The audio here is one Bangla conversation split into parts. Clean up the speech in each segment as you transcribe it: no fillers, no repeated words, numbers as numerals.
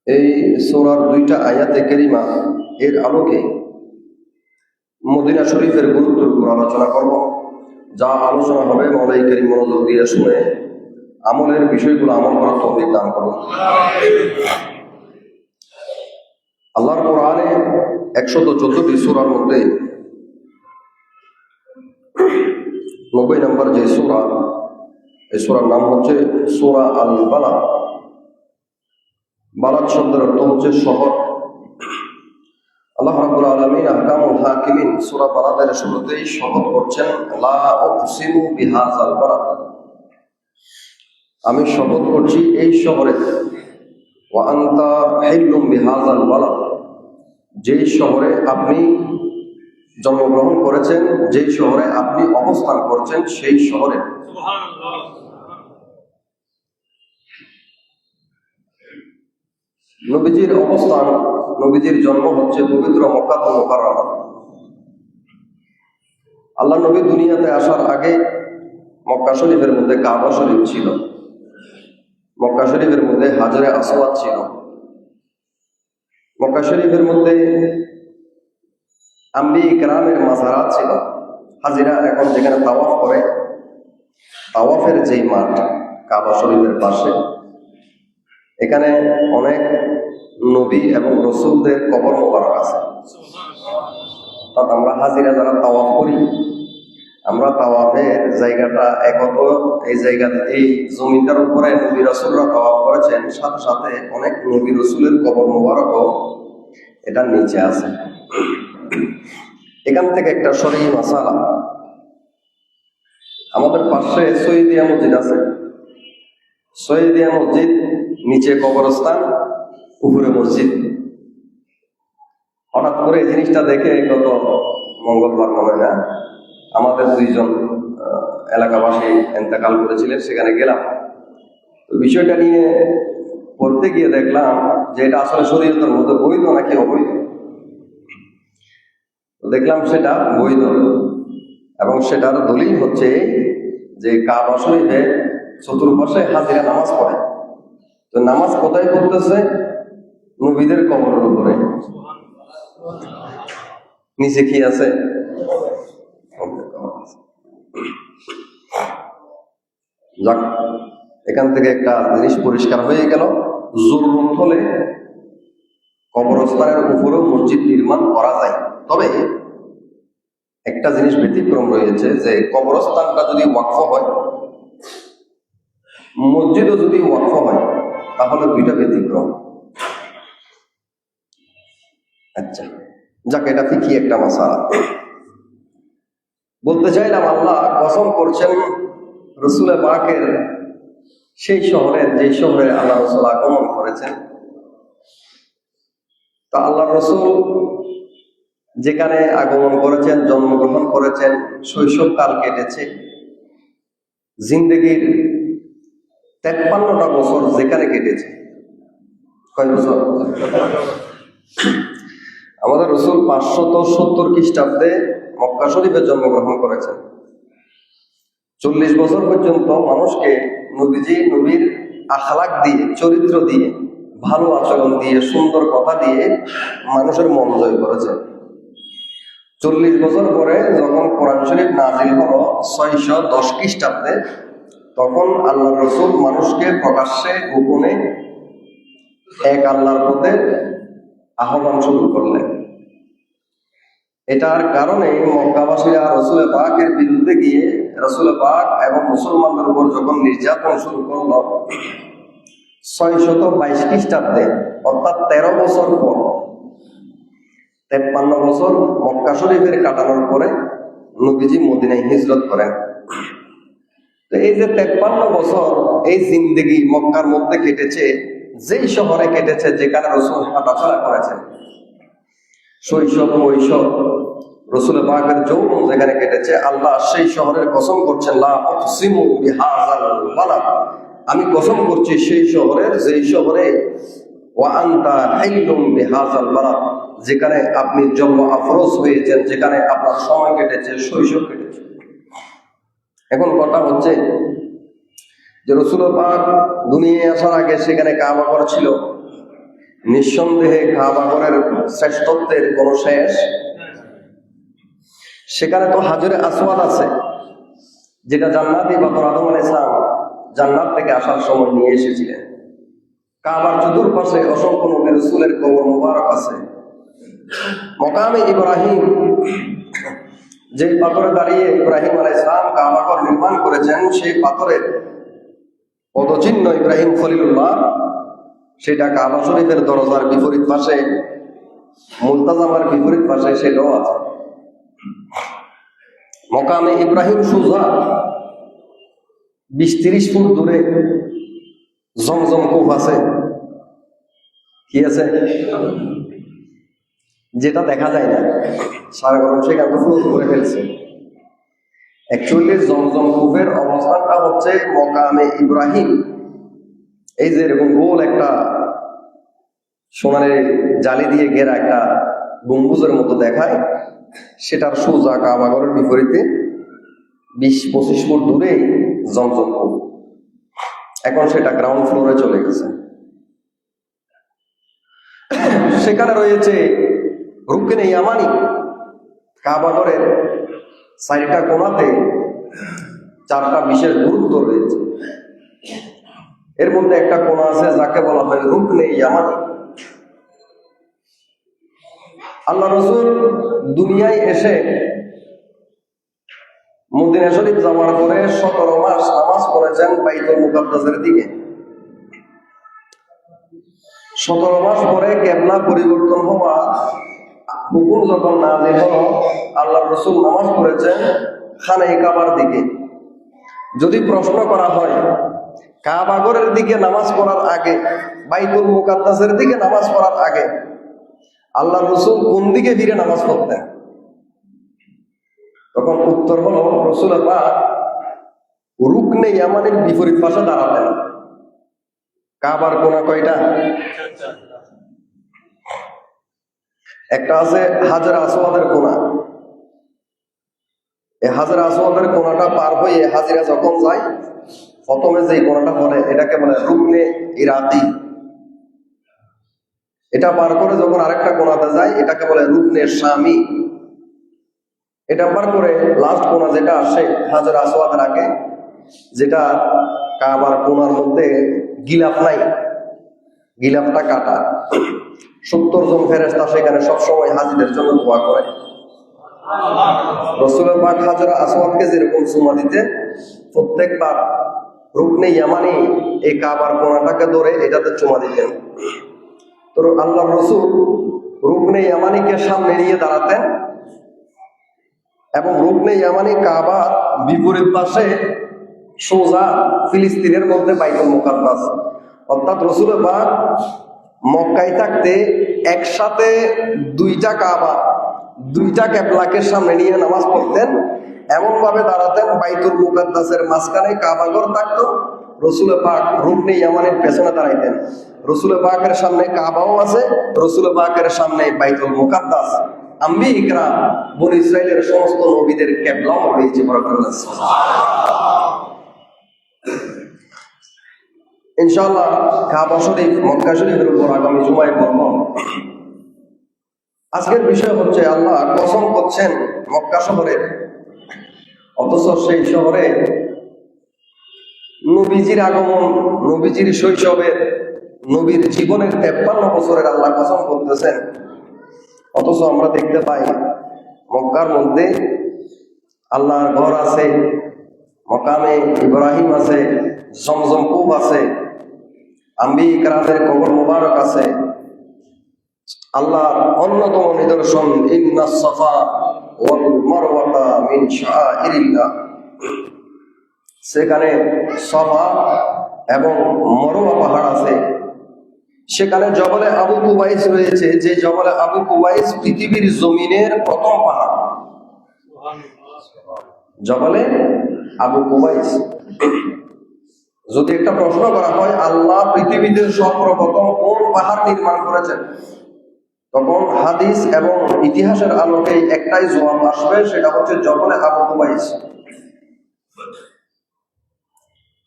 এই সূরার দুইটা আয়াতে কারিমা এর আলোকে মদিনা শরীফের গুরুত্বের উপর আলোচনা করব। যা আলোচনা হবে মওলাই কারীম মনোযোগ দিয়ে শুনে আমলের বিষয়গুলো আমল করার তৌফিক দান করুন। আল্লাহর কোরআনে 114টি সূরার মধ্যে 90 নম্বর যে সূরা, এই সূরার নাম হচ্ছে সূরা আল বালাদ। বালাদ শব্দের অর্থ হচ্ছে শহর। আল্লাহ রাব্বুল আলামিন আহকামুল হাকিমিন সূরা বালাদের শুরুতেই শপথ করছেন, লা উকসিমু বিহাযাল বালাদ, আমি শপথ করছি এই শহরে, ওয়া আনতা হিল্লুম বিহাযাল বালাদ, যেই শহরে আপনি জন্মগ্রহণ করেছেন, যেই শহরে আপনি অবস্থান করছেন, সেই শহরে। নবীজির অবস্থান, নবীজির জন্ম হচ্ছে পবিত্র মক্কাতুল মুকাররমা। আল্লাহ নবী দুনিয়াতে আসার আগে মক্কা শরীফের মধ্যে কাবা শরীফ ছিল, মক্কা শরীফের মধ্যে হাজরে আসওয়াদ ছিল, মক্কা শরীফের মধ্যে আম্বিয়া ইকরামের মাজারাত ছিল। হাজিরা এখন যেখানে তাওয়াফ করে, তাওয়াফের যেই মাঠ কাবা শরীফের পাশে, এখানে অনেক নবী এবং রসুলদের কবর মোবারক আছে। অর্থাৎ আমরা হাজিরা যারা তাওয়াফ করি, আমরা তাওয়াফের জায়গাটা একত, এই জায়গাতে এই জমিটার উপরে নবী রসুলরা তাওয়াফ করেছেন, সাথে সাথে অনেক নবী রসুলের কবর মোবারকও এটার নিচে আছে। এখান থেকে একটা শরঈ মাসালা, আমাদের পাশে সৈয়দিয়া মসজিদ আছে, সৈয়দিয়া মসজিদ নিচে কবরস্থান, উপরে মসজিদ। হঠাৎ করে এই জিনিসটা দেখে গত মঙ্গলবার মনে হয় না, আমাদের দুইজন এলাকাবাসী ইন্তেকাল করেছিলেন, সেখানে গেলাম। তো বিষয়টা নিয়ে পড়তে গিয়ে দেখলাম যে এটা আসলে শরীয়তের মধ্যে বৈধ নাকি অবৈধ। দেখলাম সেটা বৈধ, এবং সেটার দলিল হচ্ছে যে কাবা শরীফে চতুর্পাশে হাজিরা নামাজ পড়ে। তো নামাজ কোথায় পড়তেছে? নবীদের কবরের উপরে। নিচে কি আছে? যাক, এখান থেকে একটা জিনিস পরিষ্কার হয়ে গেল, জরুরত হলে কবরস্থানের উপরেও মসজিদ নির্মাণ করা যায়। তবে একটা জিনিস ব্যতিক্রম রয়েছে, যে কবরস্থানটা যদি ওয়াকফ হয়, মসজিদও যদি ওয়াকফ হয়, তাহলে দুইটা ব্যতিক্রম। আচ্ছা, যাক, এটা ফিকি একটা মাসালা। বলতে চাইলাম, আল্লাহ কসম করছেন রসুল পাকের সেই শহরের, যে শহরে আল্লাহ রসুল আগমন করেছেন। তা আল্লাহ রসুল যেখানে আগমন করেছেন, জন্মগ্রহণ করেছেন, শৈশবকাল কেটেছে, জিন্দেগির 53টা বছর যেখানে কেটেছে। কয় বছর? আমাদের রসুল 570 খ্রিস্টাব্দে মক্কা শরীফে জন্মগ্রহণ করেছেন। 40 বছর পর্যন্ত মানুষকে নবীর আখলাক দিয়ে, চরিত্র দিয়ে, ভালো আচরণ দিয়ে, সুন্দর কথা দিয়ে মানুষের মন জয় করেছেন। 40 বছর পরে যখন কোরআন শরীফ নাজিল হলো 610 খ্রিস্টাব্দে, তখন আল্লাহ রসুল মানুষকে প্রকাশ্যে গোপনে এক আল্লাহর পথে আহ্বান শুরু করলেন। এটার কারণে মক্কাবাসীরা রসুল পাকের বিরুদ্ধে গিয়ে রসুল পাক এবং মুসলমানদের উপর যখন নির্যাতন শুরু করল 622 খ্রিস্টাব্দে, অর্থাৎ 13 বছর পর, 53 বছর মক্কা শরীফের কাটানোর পরে নবীজি মদিনায় হিজরত করেন। তো এই যে 53 বছর এই জিন্দেগি মক্কার মধ্যে কেটেছে, যেই শহরে কেটেছে, যেখানে রসুল হাঁটাচলা করেছেন, শৈশব কৈশোর, রসুল পাকের যৌবন যেখানে কেটেছে, আল্লাহ সেই শহরের কসম করছেন, লা উকসিমু বিহাযাল বালাদ, আমি কসম করছি সেই শহরের, যেই শহরে ওয়া আনতা হিল্লুম বিহাযাল বালাদ, যেখানে আপনি জন্ম আফরোজ হয়েছেন, যেখানে আপনার সময় কেটেছে, শৈশব কেটেছে। এখন কথা হচ্ছে যে রসুল পাক দুনিয়ায় আসার আগে সেখানে কাবা ঘর ছিল, নিঃসন্দেহে কাবাগরের শ্রেষ্ঠত্বের কোনো শেষ। সেখানে তো হাজরে আসওয়াদ আছে, যেটা জান্নাতি বাবর আদম আলাইহিস সালাম জান্নাত থেকে আসার সময় নিয়ে এসেছিলেন। কাবার চতুর্পাশে অসংখ্য নবী রাসূলের কবর মুবারক আছে। মকামে ইব্রাহিম, যে পাথরে দাঁড়িয়ে ইব্রাহিম আলাইহিস সালাম কাবাগর নির্মাণ করেছেন, সেই পাথরের পদচিহ্ন ইব্রাহিম খলিলুল্লাহ, সেটা কাবা শরীফের দরজার বিপরীত পাশে, মুলতাজামার বিপরীত পাশে সেটাও আছে। মকামে ইব্রাহিম সুজা 20-30 ফুট দূরে জমজম কূপ আছে। কি আছে? যেটা দেখা যায় না, সারা গরম সেখানে ফ্লোর করে ফেলছে। অ্যাকচুয়ালি জমজম কূপের অবস্থানটা হচ্ছে মকামে ইব্রাহিম। এই যে এরকম গোল একটা সোনারে জালি দিয়ে ঘেরা একটা গম্বুজের মতো দেখায়, সেটার সোজা কাবাগরের বিপরীতে 20-25 ফুট দূরে জমজম কূপ। এখন সেটা গ্রাউন্ড ফ্লোরে চলে গেছে। সেখানে রয়েছে রুকনে ইয়ামানি। কাবাগরের 4টা কোণাতে 4টা বিশেষ গুরুত্ব রয়েছে। এর মধ্যে একটা কোণা আছে যাকে বলা হয় রুকনে ইয়ামানি। আল্লাহ রাসূল দুনিয়ায় এসে মদিনা শরীফ যাওয়ার পরে 17 মাস নামাজ পড়েছেন বাইতুল মুকাদ্দাসের দিকে। 17 মাস পরে কিবলা পরিবর্তন হওয়া হুকুম যখন নাযিল হলো, আল্লাহ রাসূল নামাজ পড়েছেন খানে কাবার দিকে। যদি প্রশ্ন করা হয় কাবাগরের দিকে নামাজ পড়ার আগে, বাইতুল মুকাদ্দাসের দিকে নামাজ পড়ার আগে আল্লাহ রাসূল কোন দিকে ফিরে নামাজ পড়তেন, তখন উত্তর হলো রাসূল পাক রুকনে ইয়ামানির বিপরীত পাশে দাঁড়াতেন। কাবার কোণা কয়টা? একটা আছে হাজরে আসওয়াদের কোণা। এই হাজরে আসওয়াদের কোণাটা পার হয়ে হাজিরা যখন যায়, প্রথমে যে কোণাটা পড়ে এটাকে বলে রুকনে ইরাকি। এটা পার করে যখন আরেকটা কোণাতে যায় এটাকে বলে রুকনে শামি। এটা পার করে লাস্ট কোণা যেটা আসে হাজরে আসওয়াদের আগে, যেটা কাবার কোণার মধ্যে গিলাফ নাই, গিলাফটা কাটা। 70 জন ফেরেশতা সেখানে সবসময় হাজিদের জন্য দোয়া করে। রাসূল পাক হাজরে আসওয়াদকে যেরকম চুমা দিতে, প্রত্যেকবার রুকনে ইয়ামানি এই কাবার কোণাটাকে ধরে এটাতে চুমা দিতেন। তো আল্লাহ রাসূল রুকনে ইয়ামানিকে সামনে নিয়ে দাঁড়াতেন এবং রুকনে ইয়ামানি কাবার বিপরীত পাশে সোজা ফিলিস্তিনের মধ্যে বাইতুল মুকাদ্দাস। অর্থাৎ রাসূল পাক মক্কায় থাকতে একসাথে 2টা কাবা, 2টা কিবলাকে সামনে নিয়ে নামাজ পড়তেন। এমন ভাবে দাঁড়াতেন বাইতুল মুকাদ্দাসের মাঝখানে কাবাঘর থাকতো, রাসূল পাক রুকনে ইয়ামানের পেছনে দাঁড়াইতেন। রাসূল পাকের সামনে কাবাও আছে, রাসূল পাকের সামনে বাইতুল মুকাদ্দাস। আম্বি ইকরাম বনী ইসরাইলের সমস্ত নবীদের কিবলাও হয়েছে। ইনশাআল্লাহ কাবা শরীফ, মক্কা শরীফের উপর আগামী জুমায় বলব। আজকের বিষয় হচ্ছে আল্লাহ কসম করছেন মক্কা শহরের, অথচ সেই শহরে নবীজির আগমন, নবীজির শৈশবের, নবীর জীবনের 53 বছরের আল্লাহ কসম করতেছেন। অথচ আমরা দেখতে পাই মক্কার মধ্যে আল্লাহর ঘর আছে, মকামে ইব্রাহিম আছে, জমজম কূপ আছে, আম্বি ইকরামের কবর মুবারক আছে। আল্লাহর অন্যতম নিদর্শন ইন্নাস সাফা ওয়াল মারওয়াতা মিন শাআইরিল্লাহ। সেখানে সাফা এবং মারওয়া পাহাড় আছে। সেখানে জবলে আবু কুবাইস রয়েছে, যে জবলে আবু কুবাইস পৃথিবীর জমিনের প্রথম পাহাড়। জবলে আবু কুবাইস। যদি একটা প্রশ্ন করা হয় আল্লাহ পৃথিবীতে সর্বপ্রথম কোন পাহাড় নির্মাণ করেছেন, তখন হাদিস এবং ইতিহাসের আলোকে একটাই জবাব আসবে, সেটা হচ্ছে জবলে আবু কুবাইস।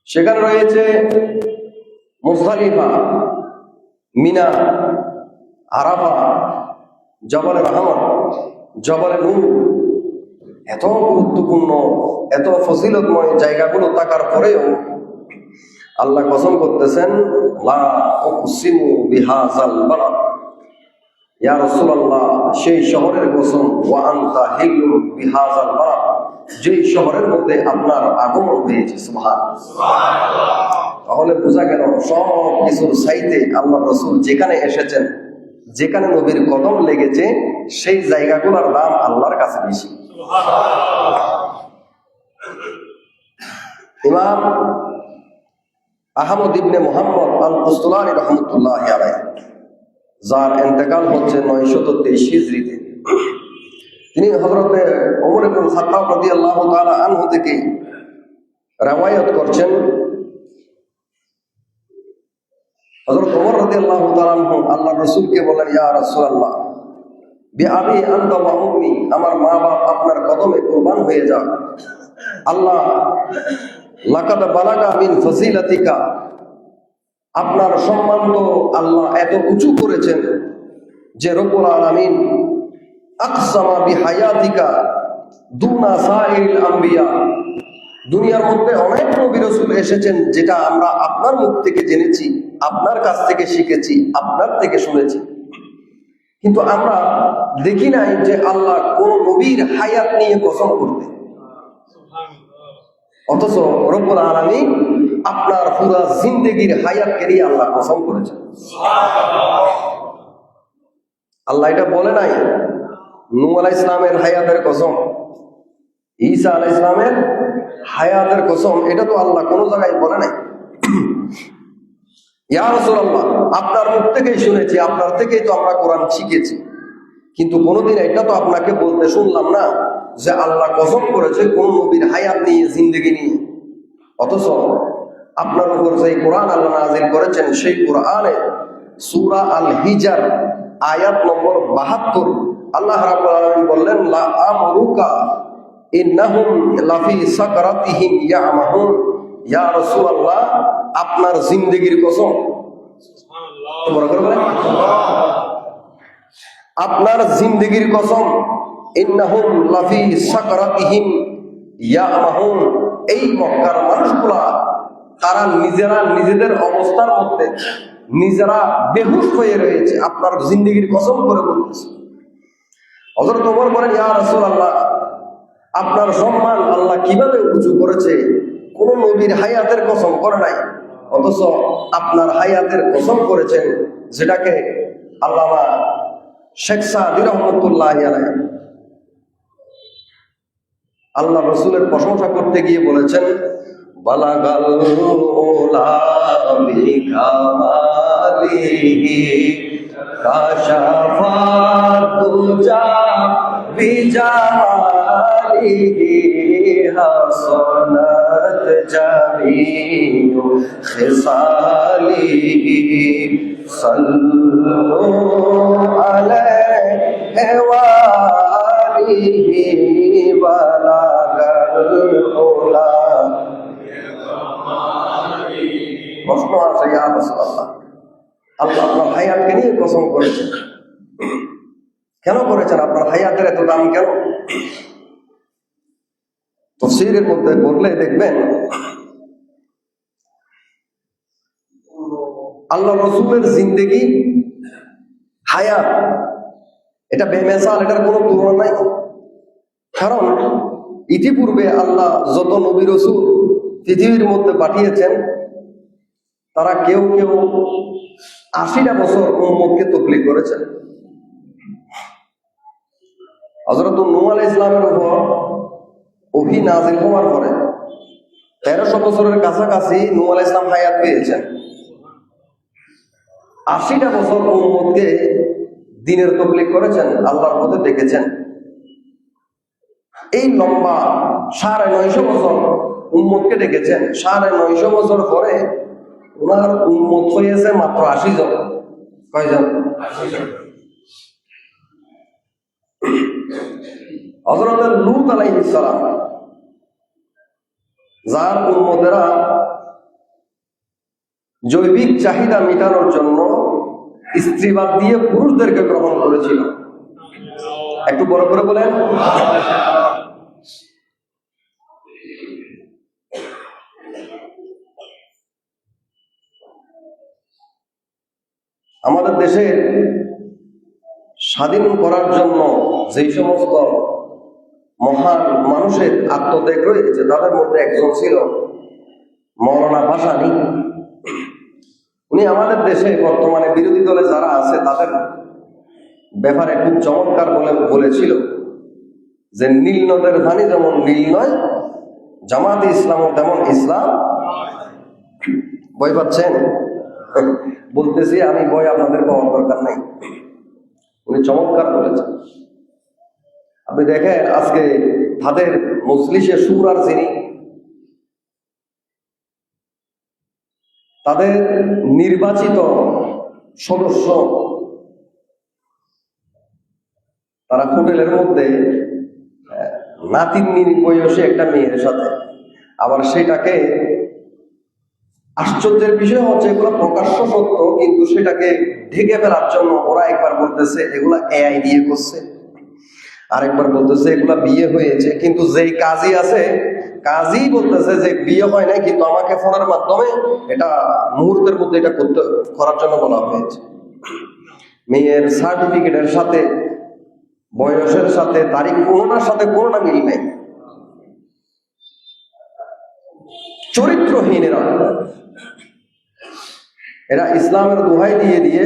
সেখানে রয়েছে মুজদালিফা, মিনা, আরাফা, জবলে রহমত, জবলে নূর, এত গুরুত্বপূর্ণ এত ফজিলতময় জায়গাগুলো থাকার পরেও আল্লাহ কসম করতেছেন, লা উকসিমু বিহাযাল বালাদ, ইয়া রাসূলুল্লাহ সেই শহরের কসম, ওয়া আনতা হিল্লু বিহাযাল বালাদ, যেই শহরের মধ্যে আপনার আগমন হয়েছে। সুবহানাল্লাহ। তাহলে বোঝা গেল সব কিছুর চাইতে আল্লাহ রাসূল যেখানে এসেছেন, যেখানে নবীর কদম লেগেছে, সেই জায়গাগুলোর দাম আল্লাহর কাছে বেশি। ইমাম আহমদ ইবনে মুহাম্মদ আল কুস্তুলানী রহমতুল্লাহি আলাইহি, যার ইন্তেকাল হচ্ছে 923 হিজরিতে, তিনি হযরতে ওমর ইবনে খাত্তাব রাদিয়াল্লাহু তাআলা আনহু থেকে রওয়ায়াত করছেন। হযরত ওমর রাদিয়াল্লাহু তাআলা আনহু আল্লাহর রাসূলকে বলেন, ইয়া রাসূলুল্লাহ বিআবি আনতা ওয়া উম্মি, আমার মা বাপ আপনার কদমে কুরবান হয়ে যাক। আল্লাহ লাকাদ বালাগা মিন ফজিলাতিকা, আপনার সম্মান তো আল্লাহ এত উঁচু করেছেন যে রব্বুল আলামিন আকসামা বিহায়াতিকা দুনা সাইল আম্বিয়া, দুনিয়ার মধ্যে অনেক নবী রাসূল এসেছেন যেটা আমরা আপনার মুখ থেকে জেনেছি, আপনার কাছ থেকে শিখেছি, আপনার থেকে শুনেছি, কিন্তু আমরা দেখি নাই যে আল্লাহ কোন নবীর হায়াত নিয়ে কসম করতে। অথচ রব্বুল আলামিন আপনার পুরা জিন্দেগির হায়াতকে নিয়ে আল্লাহ কসম করেছেন। আল্লাহ এটা বলে নাই নূহ আলাইহিস সালামের হায়াতের কসম, ঈসা আলাইহিস সালামের হায়াতের কসম, এটা তো আল্লাহ কোনো জায়গায় বলে নাই। ইয়া রাসূলুল্লাহ আপনার মুখ থেকেই শুনেছি, আপনার থেকেই তো আমরা কোরআন শিখেছি, কিন্তু কোনোদিন এটা তো আপনাকে বলতে শুনলাম না যে আল্লাহ কসম করেছে কোন নবীর হায়াত নিয়ে, জিন্দেগি নিয়ে। অথচ আপনার উপর যে কোরআন আল্লাহ নাযিল করেছেন, সেই কোরআনে সূরা আল হিজর আয়াত নম্বর 72 আল্লাহ রাব্বুল আলামিন বললেন, লা আমরুকা ইন্নাহুম লাফি সাকরাতিহিম ইয়ামাহুন, ইয়া রাসূলুল্লাহ আপনার জিন্দেগির কসম, সুবহানাল্লাহ, আপনার জিন্দেগির কসম, ইন্নাহুম লাফি সাকরাতিহিম ইয়ামাহুন, এই মক্কার মানুষগুলা তারা নিজেরা নিজেদের অবস্থার মধ্যে নিজেরা বেহুশ হয়ে রয়েছে, আপনার জিন্দেগির কসম করে বলতেছে। হযরত ওমর বলেন, ইয়া রাসূলুল্লাহ আপনার সম্মান আল্লাহ কিভাবে উঁচু করেছে, কোন নবীর হায়াতের কসম করে নাই, অথচ আপনার হায়াতের কসম করেছেন, যেটাকে আল্লামা শেখ সাদি রহমতুল্লাহি আলাইহি আল্লাহ রাসূলের প্রশংসা করতে গিয়ে বলেছেন, বালাগাল উলা বিকামালিহি কাশাফা তুজা বিজামালিহি হাসানাত জামিউ খিসালিহি সাল্লু আলাইহি ওয়া আলিহি বালাগাল উলা। প্রশ্ন আছে, ইয়া রাসূলুল্লাহ আল্লাহ আপনার হায়াতকে নিয়ে কসম করেছেন, কেন করেছেন? আপনার হায়াতের এত দাম কেন? তাফসীরের মধ্যে পড়লে দেখবেন আল্লাহ রাসূলের জিন্দেগি, হায়াত, এটা বেমেসাল, এটার কোনো তুলনা নাই। কারণ ইতিপূর্বে আল্লাহ যত নবী রাসূল পৃথিবীর মধ্যে পাঠিয়েছেন, তারা কেউ কেউ 80টা বছর উম্মতকে তাবলীগ করেছেন। হযরত নূহ আলাইহিস সালামের উপর ওহী নাযিল হওয়ার পরে 1300 বছরের কাছাকাছি নূহ আলাইহিস সালাম হায়াত পেয়েছেন। 80টা বছর উম্মতকে দ্বীনের তাবলীগ করেছেন, আল্লাহর পথে ডেকেছেন। এই লম্বা 950 বছর উম্মতকে ডেকেছেন। 950 বছর পরে ওনার উম্মত হয়েছে মাত্র 80 জন। কয়জন? 80 জন। হযরত লূত আলাইহিস সালাম, যার উম্মতেরা জৈবিক চাহিদা মেটানোর জন্য স্ত্রী বাদ দিয়ে পুরুষদেরকে গ্রহণ করেছিল। একটু বড় করে বলেন। আমাদের দেশে স্বাধীন করার জন্য যেই সমস্ত মহান মানুষের আত্মত্যাগ রয়েছে তাদের মধ্যে একজন ছিল মৌলানা ভাসানী। উনি আমাদের দেশে বর্তমানে বিরোধী দলে যারা আছে তাদের ব্যাপারে খুব চমৎকার বলেছিল যে নীল নদের পানি যেমন নীল নয়, জামাতে ইসলামও তেমন ইসলাম। বই পাচ্ছেন? বলতেছি আমি, বই আপনাদের পাওয়ার দরকার নাই। উনি চমৎকার বলেছেন। আপনি দেখেন আজকে তাদের মজলিসে শুরার যিনি, তাদের নির্বাচিত সদস্য, তারা হোটেলের মধ্যে নাতিন বয়সী একটা মেয়ের সাথে, আবার সেটাকে আশ্চর্যের বিষয় হচ্ছে এগুলো প্রকাশ্য সত্য, কিন্তু সেটাকে ঢেকে ফেলার জন্য ওরা একবার বলতেছে এগুলা এআই দিয়ে করছে, আরেকবার বলতেছে এগুলা বিয়ে হয়েছে। কিন্তু যেই কাজী আছে, কাজী বলতেছে যে বিয়ে হয় নাই, কিন্তু আমাকে ফোনের মাধ্যমে এটা মুহূর্তের মধ্যে এটা করার জন্য বলা হয়েছে। মেয়ের সার্টিফিকেটের সাথে, বয়সের সাথে, তারিখ কোনোটার সাথে কোনোটা মিল নেই। চরিত্রহীন এরা ইসলামের দোহাই দিয়ে দিয়ে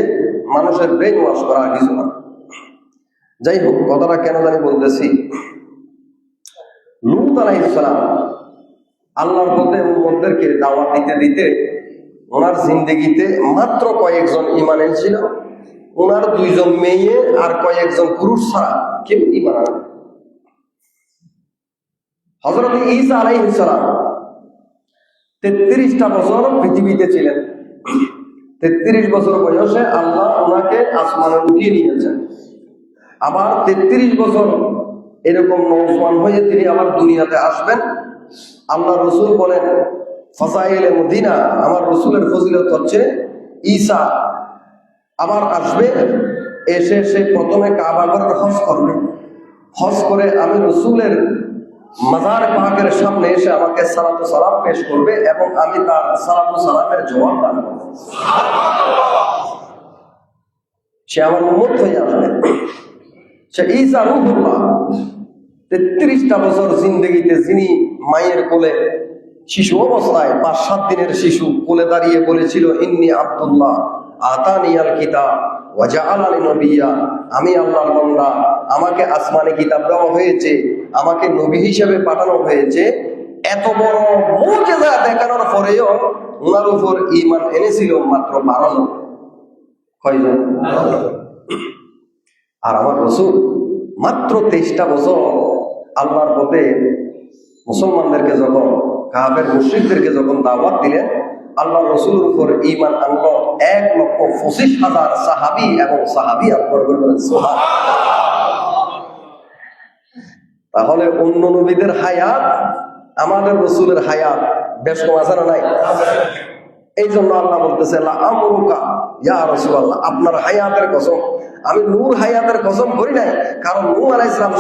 মানুষের ব্রেন ওয়াশ করা কিছু না। যাই হোক, কথাটা কেন জানি বলতেছি, লূত আলাইহিস সালাম আল্লাহর পথে উম্মতদেরকে দাওয়াত দিতে দিতে ওনার জিন্দেগিতে মাত্র কয়েকজন ঈমান এনেছিল। ওনার 2 জন মেয়ে আর কয়েকজন পুরুষ ছাড়া কেউ ঈমান আনে। হযরত ঈসা আলাইহিস সালাম 33টা বছর পৃথিবীতে ছিলেন। 33 বছর বয়সে আল্লাহ ওনাকে আসমানে উঠিয়ে নিয়েছেন। আবার 33 বছর এরকম নওজওয়ান হয়ে তিনি আবার দুনিয়াতে আসবেন। আল্লাহ রসুল বলেন ফাযাইলে মদিনা, আমার রসুলের ফজিলত হচ্ছে ঈসা আবার আসবে, এসে সে প্রথমে কাবা ঘরের হজ করবে। হজ করে আমি রসুলের মাজার পাকের সামনে এসে আমাকে সালাতু সালাম পেশ করবে এবং আমি তার সালাতু সালামের জবাব দান করব। সে আমার উম্মত হয়ে আসবে। সে ঈসা রূহুল্লাহ 33টা বছর জিন্দেগিতে যিনি মায়ের কোলে শিশু অবস্থায় 5-7 দিনের শিশু কোলে দাঁড়িয়ে বলেছিল ইন্নী আব্দুল্লাহ আতানিয়াল কিতাব ওয়া জাআলানি নবিয়্যা, আমি আল্লাহর বান্দা, আমাকে আসমানে কিতাব দেওয়া হয়েছে, আমাকে নবী হিসেবে পাঠানো হয়েছে। এত বড় মুজিজা দেখানোর পরেও ওনার উপর ঈমান এনেছিল মাত্র 12 জন। কয়জন? আর আমার রাসূল মাত্র 23টা বছর আল্লাহর পথে মুসলমানদেরকে যখন, কাফের মুশরিকদেরকে যখন দাওয়াত দিলেন, আল্লাহর রাসূলের উপর ঈমান আনলো 1,25,000 সাহাবী এবং সাহাবিয়া। তাহলে অন্য নবীদের হায়াত আমাদের রাসূলের হায়াত বেশ কম আছে না নাই? এই জন্য আল্লাহ বলতেছে লা আমরুকা ইয়া রাসূলুল্লাহ, আপনার হায়াতের কসম, আমি নূর হায়াতের কসম করি নাই। কারণ নূহ আলাইহিস সালাম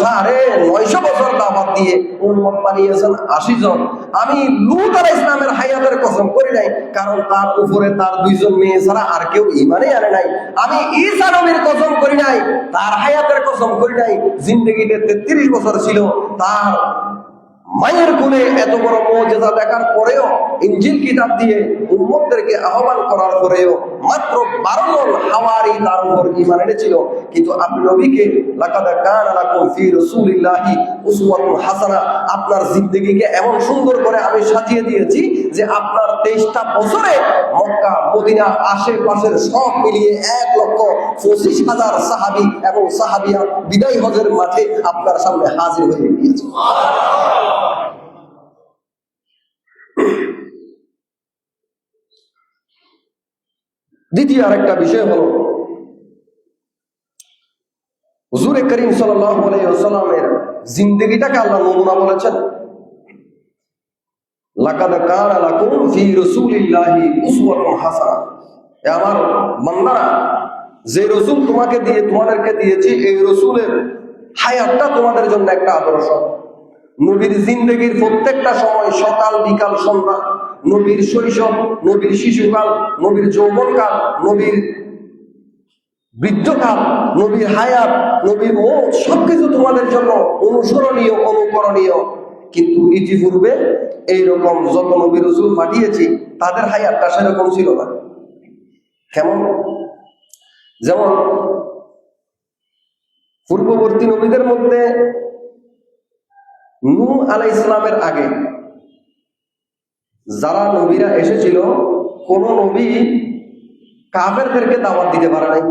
950 বছর দাওয়াত দিয়ে উম্মত বানিয়েছেন 80 জন। আমি লূত আলাইহিস সালামের হায়াতের কসম করি নাই, কারণ তার উপরে তার 2 জন মেয়ে ছাড়া আর কেউ ঈমানই আনে নাই। আমি ঈসা নবীর কসম করি নাই, তার হায়াতের কসম করি নাই। জিন্দেগিতে 33 বছর ছিল, তার মায়ের কোলে এত বড় মুজিজা দেখার পরেও, ইনজিল কিতাব দিয়ে উম্মতদেরকে আহ্বান করার পরেও মাত্র 12 জন হাওয়ারি তার উপর ঈমান এনেছিল। কিন্তু আপনি নবীকে লাকাদ কানা লাকুম ফি রাসূলিল্লাহি উসওয়াতুন হাসানা, আপনার জিন্দেগিকে এমন সুন্দর করে আমি সাজিয়ে দিয়েছি যে আপনার 23টা বছরে মক্কা মদিনা আশেপাশের সব মিলিয়ে 1,25,000 সাহাবী এবং সাহাবিয়া বিদায় হজের মাঠে আপনার সামনে হাজির হয়ে গিয়েছে। দ্বিতীয় আরেকটা বিষয় হলো হুজুর করিম সাল্লাল্লাহু আলাইহি ওয়াসাল্লামের জিন্দেগিটাকে আল্লাহ নমুনা বলেছেন, লাকাদ কানা লাকুম ফি রাসূলিল্লাহি উসওয়াতুন হাসানাহ। আমার বান্দারা, যে রসুল তোমাকে দিয়ে তোমাদেরকে দিয়েছি এই রসুলের হায়াতটা তোমাদের জন্য একটা আদর্শ। নবীর জিন্দেগির প্রত্যেকটা সময়, সকাল বিকাল সন্ধ্যা, নবীর শৈশব, নবীর শিশুকাল, নবীর যৌবনকাল, নবীর বৃদ্ধকাল, নবীর হায়াত, নবীর মৌত, সবকিছু তোমাদের জন্য অনুসরণীয়, অনুকরণীয়। কিন্তু ইতিপূর্বে এইরকম যত নবী রাসূল পাঠিয়েছি তাদের হায়াতটা সেরকম ছিল না। কেমন? যেমন পূর্ববর্তী নবীদের মধ্যে নূহ আলাইহিস সালামের আগে যারা নবীরা এসেছিল, কোন নবী কাফেরদেরকে দাওয়াত দিতে পারে নাই।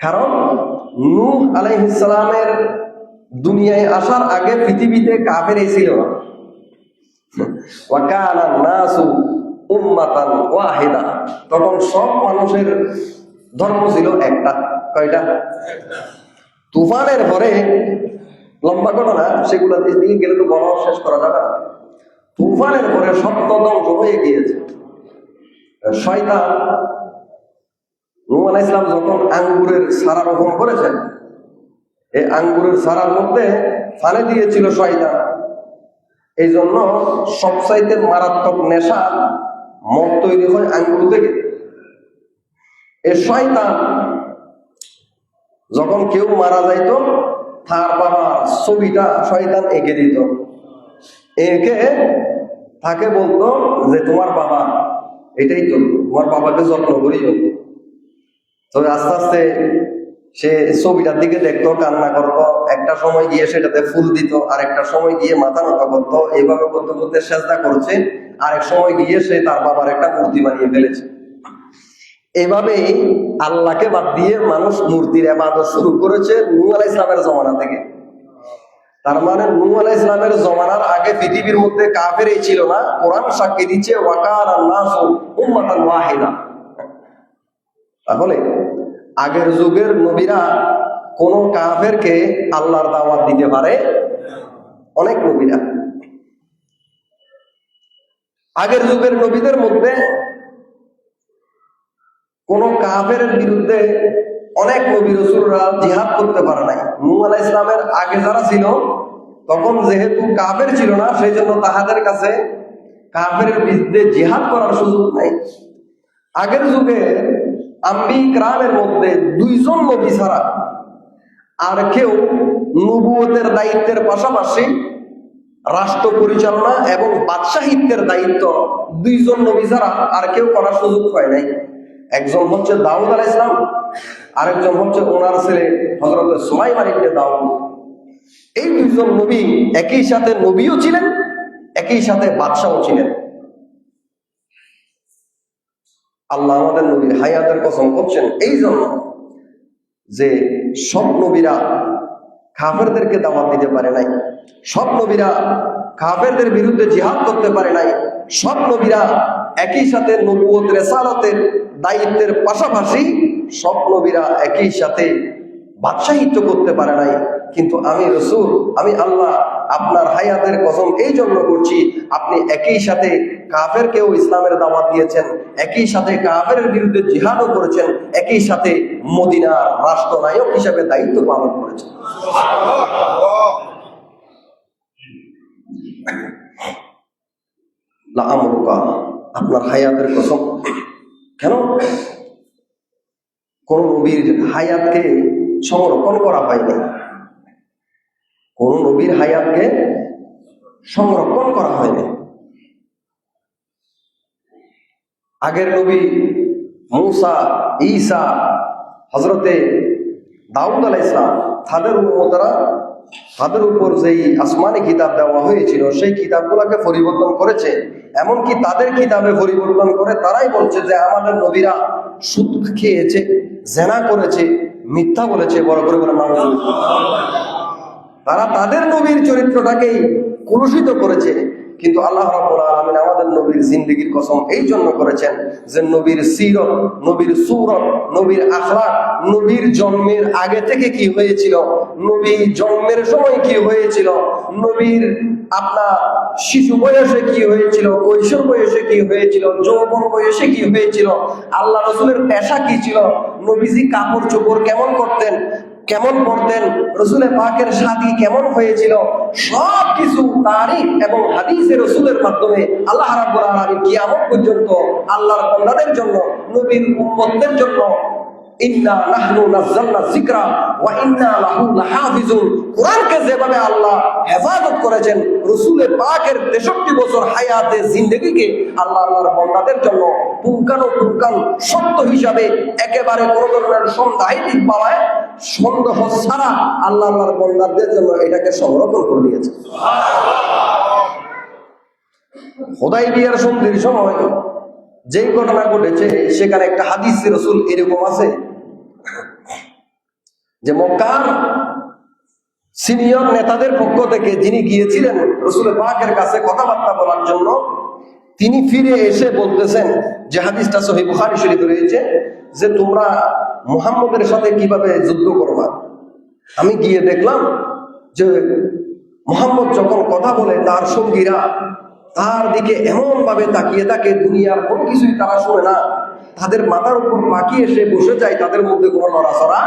কারণ নূহ আলাইহিস সালামের দুনিয়ায় আসার আগে পৃথিবীতে কাফেরই ছিল না। ওয়া কানা নাসু উম্মাতান ওয়াহিদা, তখন সব মানুষের ধর্ম ছিল একটা। কয়টা? তুফানের পরে লম্বা ঘটনা, সেগুলা দিকে গেলে তো বলা শেষ করা যাবে না। তুফানের পরে সত্য ধ্বংস হয়ে গিয়েছে। শয়তান নূহ আলাইহিস সালাম যখন আঙ্গুরের চারা রোপণ করেছেন, এই আঙ্গুরের চারার মধ্যে ফালে দিয়েছিল শয়তান। এই জন্য সবচাইতে মারাত্মক নেশা মদ তৈরি হয় আঙ্গুর থেকে। এই শয়তান যখন কেউ মারা যাইত, তার বাবার ছবিটা শয়তান এঁকে দিত, এঁকে তাকে বলতো যে তোমার বাবা, এটাই তো তোমার বাবাকে যত্ন করিও। তবে আস্তে আস্তে সে ছবিটার দিকে দেখতো, কান্না করতো, একটা সময় গিয়ে সেটাতে ফুল দিত, আর একটা সময় গিয়ে মাথা নত করতো। এইভাবে করতে করতে সেজদা করছে, আরেক সময় গিয়ে সে তার বাবার একটা মূর্তি বানিয়ে ফেলেছে। এইভাবেই আল্লাহকে বাদ দিয়ে মানুষ মূর্তির ইবাদত শুরু করেছে নূহ আলাইহিস সালামের জমানা থেকে। তার মানে নূহ আলাইহিস সালামের জমানার আগে পৃথিবীর মধ্যে কাফেরই ছিল না। কোরআন সাক্ষী দিচ্ছে ওয়া কানা নাসু উম্মাতান ওয়াহিদা। তাহলে আগের যুগের নবীরা কোন কাফেরকে আল্লাহর দাওয়াত দিতে পারে? অনেক নবীরা। আগের যুগের নবীদের মধ্যে কোন কাফের বিরুদ্ধে অনেক নবী রাসূলরা জিহাদ করতে পারে নাই। নূহ আলাইহিস সালামের আগে যারা ছিল তখন যেহেতু কাফের ছিল না, সেই জন্য তাহাদের কাছে কাফেরের বিরুদ্ধে জিহাদ করার সুযোগ নাই। আগের যুগে আম্বিয়া কিরামের মধ্যে 2 জন নবী ছাড়া আর কেউ নবুয়তের দায়িত্বের পাশাপাশি রাষ্ট্র পরিচালনা এবং বাদশাহিত্বের দায়িত্ব 2 জন নবী ছাড়া আর কেউ করার সুযোগ হয় নাই। একজন হচ্ছে দাউদ আলাইহিস সালাম, আরেকজন হচ্ছে ওনার ছেলে হযরত সুলাইমান ইবনে দাউদ। এই 2 জন নবী একই সাথে নবীও ছিলেন, একই সাথে বাদশাও ছিলেন। আল্লাহ আমাদের নবীর হায়াতের কসম করছেন এই জন্য যে সব নবীরা কাফেরদেরকে দাওয়াত দিতে পারে নাই, সব নবীরা কাফেরদের বিরুদ্ধে জিহাদ করতে পারে নাই, সব নবীরা একই সাথে নবুয়ত রিসালাতের দায়িত্বের পাশাপাশি সব নবীরা একই সাথে বাদশাহিত্ব করতে পারে নাই। কিন্তু আমি রাসূল, আমি আল্লাহ আপনার হায়াতের কসম এই জন্য করছি, আপনি একই সাথে কাফেরকেও ইসলামের দাওয়াত দিয়েছেন, একই সাথে কাফেরের বিরুদ্ধে জিহাদও করেছেন, একই সাথে মদিনার রাষ্ট্রনায়ক হিসেবে দায়িত্ব পালন করেছেন। লাআমরুকা, আপনার হায়াতের কসম। কেন? কোন নবীর হায়াতকে সংরক্ষণ করা হয়নি, কোন নবীর হায়াতকে সংরক্ষণ করা হয়নি। আগের নবী মূসা, ঈসা, হযরতে দাউদ আলাইহিস সালাম, তাদের উম্মতরা তাদের উপর যেই আসমানি কিতাব দেওয়া হয়েছিল সেই কিতাবগুলোকে পরিবর্তন করেছে। এমনকি তাদের কিতাবে পরিবর্তন করে তারাই বলছে যে আমাদের নবীরা সুদ খেয়েছে, জেনা করেছে, মিথ্যা বলেছে। বড় করে বলে নাউজুবিল্লাহ। তারা তাদের নবীর চরিত্রটাকেই কলুষিত করেছে, কিন্তু আল্লাহ রাব্বুল আলামিন আমাদের নবীর জিন্দেগির কসম এই জন্য করেছেন যে নবীর সিরত, নবীর সূরত, নবীর আখলাক, নবীর জন্মের আগে থেকে কি হয়েছিল, নবী জন্মের সময় কি হয়েছিল, নবীর আপনার শিশু বয়সে কি হয়েছিল, কৈশোর বয়সে কি হয়েছিল, যৌবন বয়সে কি হয়েছিল, আল্লাহ রাসূলের পেশা কি ছিল, নবীজি কাপড় চোপড় কেমন করতেন, কেমন পড়তেন, রসুলের পাকের শাদী কেমন হয়েছিল, সব কিছু তারিখ এবং হাদিসে রসুলের মাধ্যমে আল্লাহ রাব্বুল আলামিন কিয়ামত পর্যন্ত আল্লাহর বান্দাদের জন্য, নবীর উম্মতদের জন্য ইন্না নাহনু নাযালনা যিকরা ওয়া ইন্না লাহু লাহাফিজুন, কোরআনকে যেভাবে আল্লাহ হেফাজত করেছেন, রসুলের পাকের 63 বছর হায়াতে জিন্দেগিকে আল্লাহর বান্দাদের জন্য পুঙ্খানুপুঙ্খান সত্য হিসাবে একেবারে কোনো ধরনের সন্দেহাতীত পাওয়ায় সন্দেহ ছাড়া আল্লাহর বান্দাদের জন্য এটাকে সংরক্ষণ করে দিয়েছে। হুদায়বিয়ার সন্ধির সময় যেই ঘটনা ঘটেছে সেখানে একটা হাদিস রাসূল এরকম আছে যে মক্কার সিনিয়র নেতাদের পক্ষ থেকে যিনি গিয়েছিলেন রাসূলের পাকের কাছে কথাবার্তা বলার জন্য, তিনি ফিরে এসে বলতেছেন, যে হাদিসটা সহিহ বুখারী শরীফে রয়েছে, যে তোমরা মুহাম্মদের সাথে কিভাবে যুদ্ধ করবা। আমি গিয়ে দেখলাম যে মুহাম্মদ যখন কথা বলে তার সঙ্গীরা তার দিকে এমন ভাবে তাকিয়ে থাকে, দুনিয়ার কোনো কিছুই তারা শুনে না, তাদের মাথার উপর পাখি এসে বসে যায়, তাদের মধ্যে কোনো নড়াচড়া।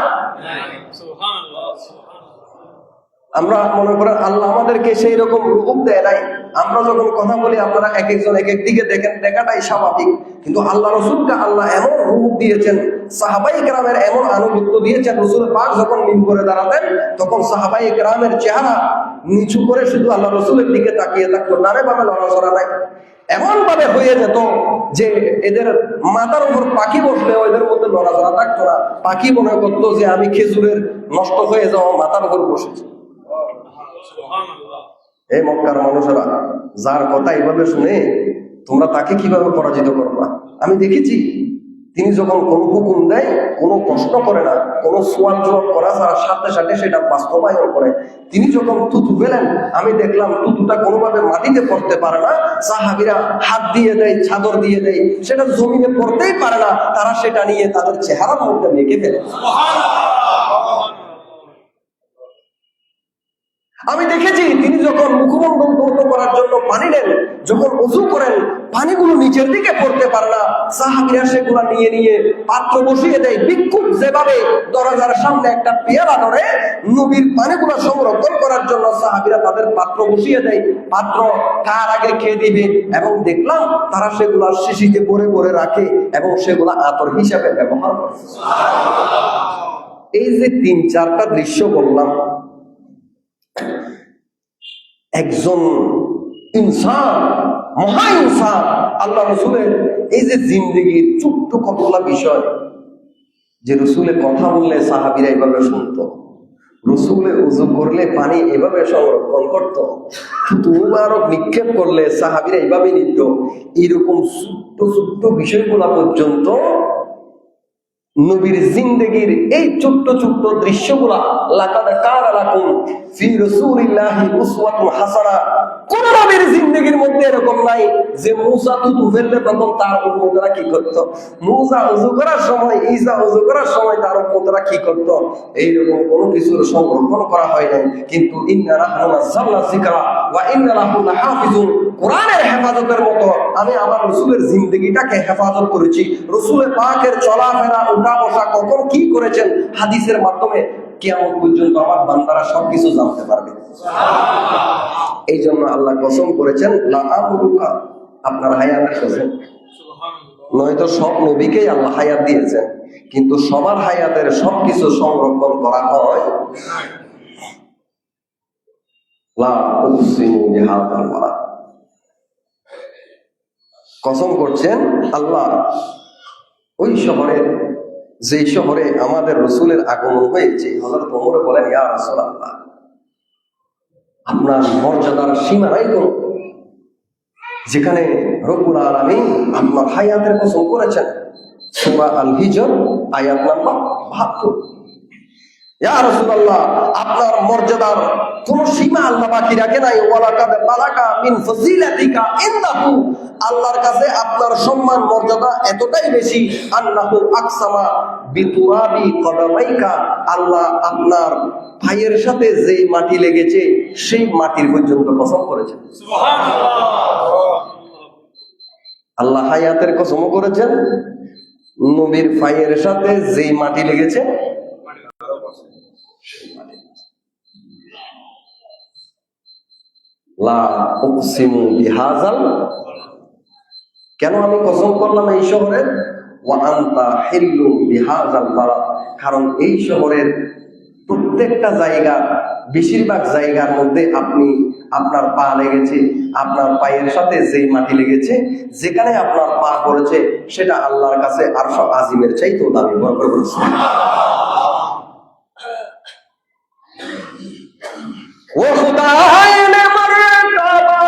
আমরা মনে করেন আল্লাহ আমাদেরকে সেই রকম রূপ দেয় নাই, আমরা যখন কথা বলি আপনারা এক একজন এক এক দিকে দেখেন, দেখাটাই স্বাভাবিক, কিন্তু আল্লাহ রসুলকে আল্লাহ এমন রূপ দিয়েছেন, সাহাবাই কেরামের এমন আনুগত্য দিয়েছেন, রসুল পাক যখন মিম্বরে দাঁড়াতেন তখন সাহাবাই কেরামের চেহারা নিচু করে শুধু আল্লাহ রসুলের দিকে তাকিয়ে থাকতো, নারে ভাবে লড়াচড়া নাই। এমন ভাবে হয়ে যেত যে এদের মাথার উপর পাখি বসলে ওদের মধ্যে লড়াচড়া থাকতো না, পাখি মনে করতো যে আমি খেজুরের নষ্ট হয়ে যাওয়া মাথার উপর বসেছি। এই মক্কার মানুষেরা যার কথা এইভাবে শুনে তোমরা তাকে কিভাবে পরাজিত করবা। আমি দেখেছি তিনি যখন কোনো হুকুম দেয় কোনো প্রশ্ন করে না, কোনো সোয়াল জবাব করা ছাড়া সাথে সাথে সেটা বাস্তবায়ন করে। তিনি যখন থুতু ফেলেন আমি দেখলাম থুতুটা কোনোভাবে মাটিতে পড়তে পারে না, সাহাবীরা হাত দিয়ে দেয়, চাদর দিয়ে দেয়, সেটা জমিনে পড়তেই পারে না, তারা সেটা নিয়ে তাদের চেহারার মধ্যে মেখে ফেলে। আমি দেখেছি তিনি যখন মুখমণ্ডল ধৌত করার জন্য পানি নেন, যখন ওযু করেন পানিগুলো নিচের দিকে পড়তে পারে না, সাহাবীরা সেগুলা নিয়ে নিয়ে পাত্র বসিয়ে দেয়। ভিক্ষুক যেভাবে দরজার সামনে একটা পেয়ালা ধরে নবীর পানিগুলো সংরক্ষণ করার জন্য সাহাবীরা তাদের পাত্র বসিয়ে দেয়, পাত্র কার আগে খেয়ে দিবে, এবং দেখলাম তারা সেগুলা শিশিতে ভরে ভরে রাখে এবং সেগুলা আতর হিসাবে ব্যবহার করে। এই যে ৩-৪টা দৃশ্য বললাম, একজন ইনসান, মহা ইনসান আল্লাহ রসুলের এই যে জিন্দেগির ছোট্ট কতগুলা বিষয়, যে রসুলের কথা বললে সাহাবীরা এইভাবে শুনতো, রসুলের ওযু করলে পানি এভাবে সংরক্ষণ করত, মুবারক নিক্ষেপ করলে সাহাবীরা এইভাবে নিত, এরকম ছোট্ট ছোট্ট বিষয়গুলা পর্যন্ত নবীর জিন্দেগির এই ছোট্ট ছোট্ট দৃশ্যগুলা, লাকাদ কানা লাকুম ফি রাসূলিল্লাহি উসওয়াতুন হাসানা, কোন নবীর জিন্দেগির মধ্যে এরকম নাই যে মুসা থুতু ফেললে তখন তার উম্মতরা কি করত, মুসা ওযু করার সময়, ঈসা ওযু করার সময় তার উম্মতরা কি করত, এইরকম কোনো কিছুর সংরক্ষণ করা হয় নাই। কিন্তু ইন্না নাহনু নাযালনা যিকরা ওয়া ইন্না লাহু লাহাফিজুন, কোরআনের হেফাজতের মতো আমি আমার রসুলের জিন্দেগিটাকে হেফাজত করেছি। রসুলের পাকের চলাফেরা, উঠা বসা, কখন কি করেছেন হাদিসের মাধ্যমে কিয়ামত পর্যন্ত আমার বান্দারা সবকিছু জানতে পারবে। এই জন্য আল্লাহ কসম করেছেন লা আমরুকা, আপনার হায়াতের কসম। নয়তো সব নবীকেই আল্লাহ হায়াত দিয়েছেন, কিন্তু সবার হায়াতের সবকিছু সংরক্ষণ করা হয়। লা উকসিমু বিহাযাল বালাদ, কসম করছেন আল্লাহ ওই শহরের, যে শহরে আমাদের রসুলের আগমন হয়েছে। হযরত ওমর বলেন, ইয়া রাসূলুল্লাহ, আপনার মর্যাদার সীমা নাই কোন, যেখানে রব্বুল আলামিন আপনার হায়াতের কসম করেছেন। সূরা আল হিজর আয়াত নাম্বার ৭২। ইয়া রাসূলুল্লাহ, আপনার মর্যাদার কোন সীমা আল্লাহ বাকি রাখে নাই। ওয়ালাকাদ বালাকা মিন ফাজিলাতিকা ইনদাহু, আল্লাহর কাছে আপনার সম্মান মর্যাদা এতটাই বেশি, আন্নাহু আকসামা বিতুরাবি কদামাইকা, আল্লাহ আপনার পায়ের সাথে যেই মাটি লেগেছে সেই মাটির পর্যন্ত কসম করেছেন। সুবহানাল্লাহ। আল্লাহ হায়াতের কসমও করেছেন, নবীর পায়ের সাথে যেই মাটি লেগেছে লা উকসিমু বিহাযাল, কেন আমি কসম করলাম এই শহরের, ওয়া আনতা হিল্লু বিহাযাল বালাদ, কারণ এই শহরের প্রত্যেকটা জায়গা, বেশিরভাগ জায়গার মধ্যে আপনি আপনার পা লেগেছে, আপনার পায়ের সাথে যেই মাটি লেগেছে, যেখানে আপনার পা করেছে সেটা আল্লাহর কাছে আরশ আজিমের চাইতেও দামি। বরাবর বলছে ও খুদায়ে নে মরতবা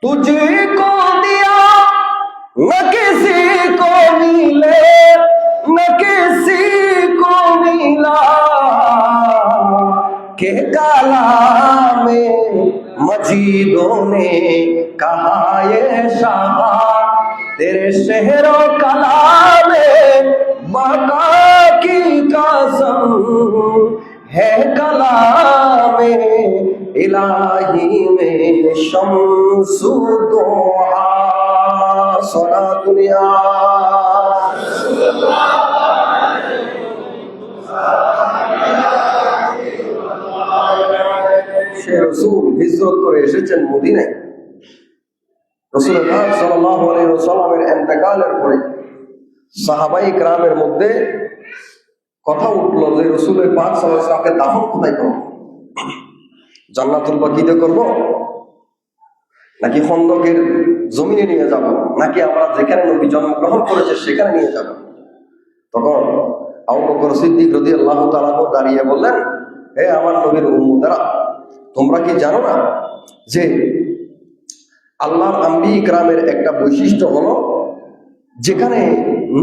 तुझको दिया न किसी को मिले न किसी को मिला के कलामे मजीदों ने कहा ये शाह तेरे शहरों कलामे बका की कसम है कलामे इलाही में शम्सु दोहा सोना दुनिया। সে রাসূল হিজরত করে এসেছেন মদিনায়। রাসূলুল্লাহ সাল্লাল্লাহু আলাইহি ওয়াসাল্লামের ইন্তেকালের পরে সাহাবায়ে কেরামের মধ্যে কথা উঠলো যে রাসূল পাক সাল্লাল্লাহু আলাইহি ওয়াসাল্লামকে দাফন কোথায় করব? জান্নাতুল বাকিতে করব, নাকি খন্দকের জমিনে নিয়ে যাব, নাকি আমরা যেখানে নবী জন্মগ্রহণ করেছে সেখানে নিয়ে যাব? তখন আবু বকর সিদ্দিক রাদিয়াল্লাহু তাআলা দাঁড়িয়ে বললেন, হে আমার নবীর উম্মতেরা, তোমরা কি জানো না যে আল্লাহর আম্বিয়া ইকরামের একটা বৈশিষ্ট্য হলো যেখানে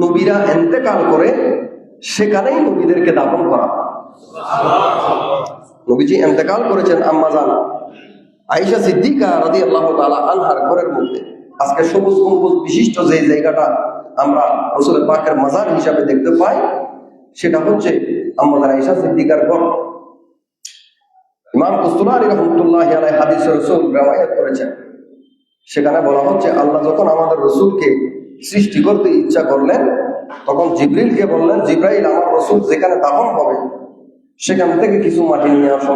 নবীরা ইন্তেকাল করে সেখানেই নবীদেরকে দাফন করা। নবীজি ইন্তেকাল করেছেন আম্মাজান আয়েশা সিদ্দিকা রাদিয়াল্লাহু তাআলা আনহার ঘরের মধ্যে। আজকে সবুজ গম্বুজ বিশিষ্ট যে জায়গাটা আমরা রাসূল পাকের মাজার হিসাবে দেখতে পাই, সেটা হচ্ছে আম্মাজান আয়েশা সিদ্দিকার ঘর। ইমাম কুস্তুলানি রাহমাতুল্লাহি আলাইহি হাদিসে রাসূল riwayat করেছেন, সেখানে বলা হচ্ছে আল্লাহ যখন আমাদের রাসূলকে সৃষ্টি করতে ইচ্ছা করলেন তখন জিবরিলকে বললেন, জিবরাইল আমার রাসূল যেখানে দাফন হবে সেখান থেকে কিছু মাটি নিয়ে আসো।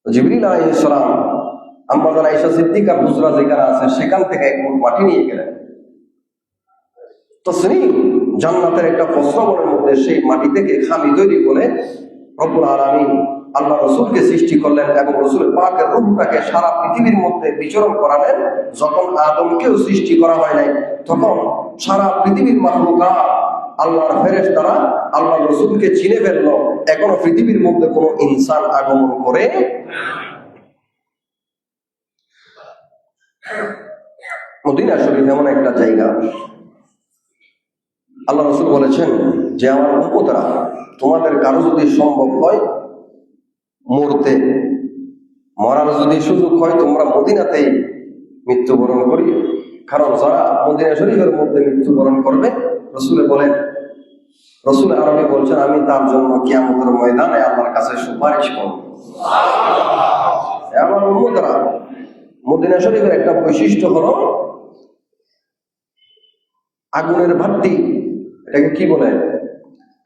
জিবরিল আলাইহিস সালাম আম্মাজান আয়েশা সিদ্দিকার হুজরা যেখানে আছে সেখান থেকে এক মুঠ মাটি নিয়ে গেলেন। তসনিম জান্নাতের একটা ফসলের মধ্যে সেই মাটি থেকে খামি তৈরি করে রব্বুল আলামিন আল্লাহ রাসূলকে সৃষ্টি করলেন এবং রাসূল পাকের রূহটাকে সারা পৃথিবীর মধ্যে বিচরণ করালেন। যখন আদমকেও সৃষ্টি করা হয় নাই তখন সারা পৃথিবীর মাখলুকাত আল্লাহর ফেরেশতারা আল্লাহর রাসূলকে চিনে ফেললো। এখনো পৃথিবীর মধ্যে কোনো ইনসান আগমন করে। মদিনা শরীফ এমন একটা জায়গা, আল্লাহ রাসূল বলেছেন যে আমার উম্মতরা, তোমাদের কারো যদি সম্ভব হয় মরার যদি সুযোগ হয় তোমরা মদিনাতেই মৃত্যুবরণ করি, কারণ যারা মদিনা শরীফের মধ্যে মৃত্যুবরণ করবে রসুল আরবি বলছেন আমি তার জন্য কিয়ামতের ময়দানে আল্লাহর কাছে সুপারিশ করব। আমার উম্মতরা, মদিনা শরীফের একটা বৈশিষ্ট্য হলো আগুনের ভাটি, এটাকে কি বলে,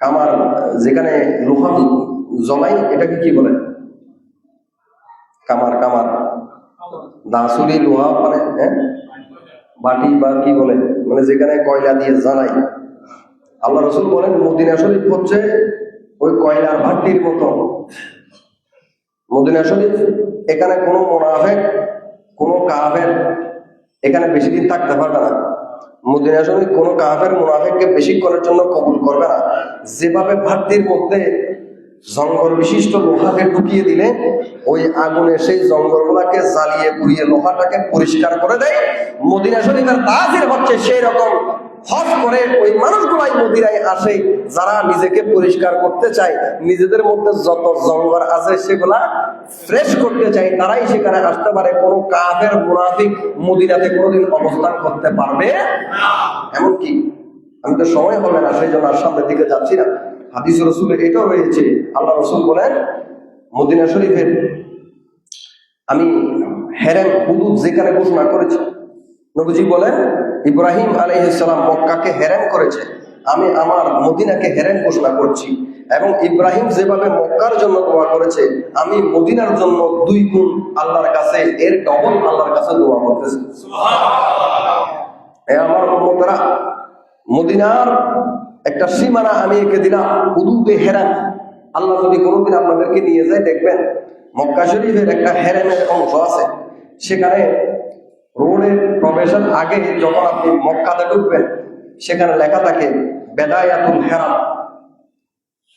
কামার, যেখানে লোহা জ্বলাই এটাকে কি বলে, কামার দাসুরি লোহা মানে বাটি বা কি বলে, মানে যেখানে কয়লা দিয়ে জ্বালাই। আল্লাহ রাসূল বলেন মদিনা শরীফ হচ্ছে ওই কয়লার ভাটির মতো। মদিনা শরীফ, এখানে কোনো মুনাফিক কোনো কাফের এখানে বেশি দিন থাকতে পারবে না। মদিনা শরীফ কোনো কাফের মুনাফিককে বেশিক্ষণের জন্য কবুল করবে না। যেভাবে ভাটির মধ্যে জঙ্গল বিশিষ্ট লোহাকে ঢুকিয়ে দিলে ওই আগুনে সেই জঙ্গলগুলাকে জ্বালিয়ে পুড়িয়ে লোহাটাকে পরিষ্কার করে দেয়, মদিনা শরীফের তাজির হচ্ছে সেই রকম হজ করে ওই মানুষগুলাই মদিনায় আসে যারা নিজেকে পরিষ্কার করতে চায়, নিজেদের মধ্যে যত জঙ্গল আছে সেগুলা ফ্রেশ করতে চায়, তারাই সেখানে আসতে পারে। কোনো কাফের মুনাফিক মদিনাতে কোনোদিন অবস্থান করতে পারবে এমনকি আমি তো সময় হবে না, সেই জন্য আর সামনের দিকে যাচ্ছি না। হাদিস রসুলের এটাও রয়েছে, আল্লাহ রসুল বলেন মদিনা শরীফের আমি হেরেম হুদুদ যেখানে ঘোষণা করেছি, নবীজি বলেন ইব্রাহিম আলাইহিস সালাম মক্কাকে হেরেম করেছে, আমি আমার মদিনাকে হেরেম ঘোষণা করছি। এবং ইব্রাহিম যেভাবে মক্কার জন্য দোয়া করেছে, আমি মদিনার জন্য 2 গুণ আল্লাহর কাছে, এর ডবল আল্লাহর কাছে দোয়া করতেছি। আমার উম্মতরা, মদিনার একটা সীমানা আমি এঁকে দিলাম, হুদুদে হেরাম। আল্লাহ যদি কোনোদিন আপনাদেরকে নিয়ে যায়, দেখবেন মক্কা শরীফের একটা হেরেমের অংশ আছে, সেখানে রোডের প্রবেশের আগে যখন আপনি মক্কাতে ঢুকবেন, সেখানে লেখা থাকে বেদায়াতুল হেরাম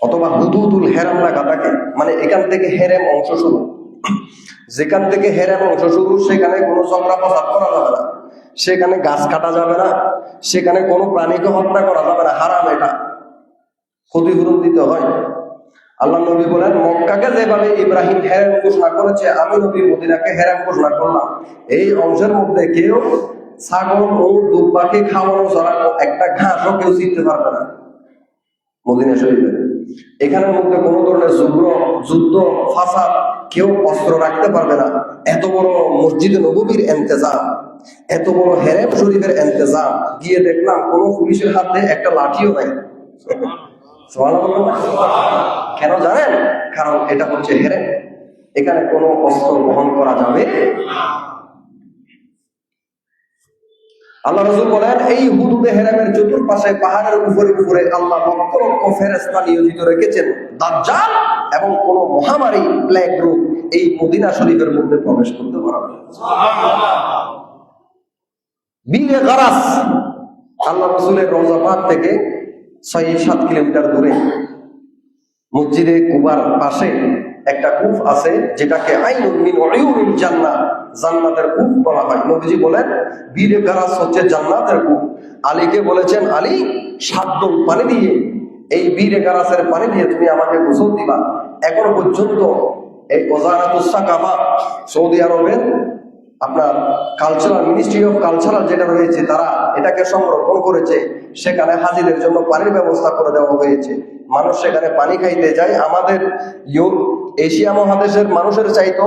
অথবা হুদুদুল হেরাম লেখা থাকে, মানে এখান থেকে হেরেম অংশ শুরু। যেখান থেকে হেরেম অংশ শুরু সেখানে কোনো ঝগড়া ফসাদ করা যাবে না, সেখানে গাছ কাটা যাবে না, সেখানে কোনো প্রাণীকে হত্যা করা যাবে না, হারাম, এটা ক্ষতিপূরণ দিতে হয়। আল্লাহ নবী বলেন মক্কাকে যেভাবে ইব্রাহিম হেরেম ঘোষণা করেছে, আমি নবী মদিনাকে হেরেম ঘোষণা করলাম। এই অংশের মধ্যে কেউ ছাগল ও দুব্বাকে খাওয়ানো ছাড়া একটা ঘাসও কেউ চিনতে পারবে না মদিনা শরীফে। এখানের মধ্যে কোনো ধরনের যুদ্ধ ফাসাদ, কেউ অস্ত্র রাখতে পারবে না। এত বড় মসজিদে নববীর ইন্তেজাম, এত বড় হেরেম শরীফের ইন্তেজাম, গিয়ে দেখলাম কোনো পুলিশের হাতে একটা লাঠিও নাই। কেন জানেন? কারণ এটা হচ্ছে হেরেম, এখানে কোনো অস্ত্র বহন করা যাবে। আল্লাহ রাসূল বলেন এই হুদুদে হেরেমের চতুর্পাশে পাহাড়ের উপরে উপরে আল্লাহ লক্ষ লক্ষ ফেরেশতা নিয়োজিত রেখেছেন। দাজ্জাল এবং কোন মহামারী প্লেগ রোগ এই মদিনা শরীফের মধ্যে প্রবেশ করতে পারবে না। বীরে গারাস আল্লাহ রাসূলের রওজা পাক থেকে 6-7 কিলোমিটার দূরে মসজিদে কুবার পাশে একটা কূপ আছে, যেটাকে আইনুন মিন উয়ুনিল জান্নাহ, জান্নাতের কূপ বলা হয়। নবীজি বলেন বীরে গারাস হচ্ছে জান্নাতের কূপ। আলীকে বলেছেন, আলী 7 ডোল পানি দিয়ে, এই বীরে গারাসের পানি দিয়ে তুমি আমাকে গোসল দিবা। এখনো পর্যন্ত এই ওজারাতুস সাকাফা, সৌদি আরবের আপনার কালচারাল মিনিস্ট্রি অফ কালচারাল যেটা রয়েছে, তারা এটাকে সংরক্ষণ করেছে। সেখানে হাজিদের জন্য পানির ব্যবস্থা করে দেওয়া হয়েছে। মানুষ সেখানে পানি খাইতে যায়। আমাদের এশিয়া মহাদেশের মানুষের চাইতো